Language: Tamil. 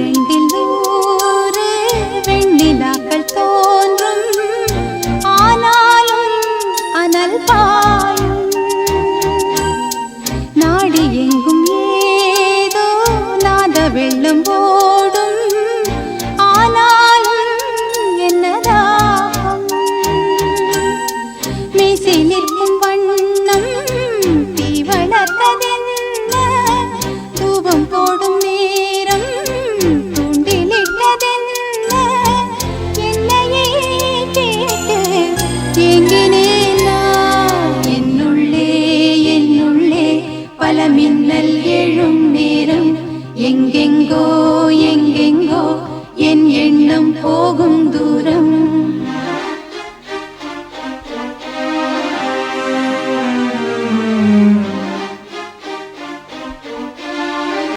பன்னிரண்டில் 100 வெண்ணிலாக்கள் தோன்றும், ஆனாலும் அனல் பாயும். நாடி எங்கும் ஏதோ நாத வெள்ளம் ஓடும், ஆனாலும் என்னதாகும். மீசை நிற்கும் வண்ணம் தீ வளர்த்ததென்ன, தூபம் போடும் நேரம் தூண்டிலிட்டதென்ன. என்னையே கேட்டு ஏங்கினேன் நான். என்னுள்ளே பல மின்னல் எழும் நேரம், எங்கெங்கோ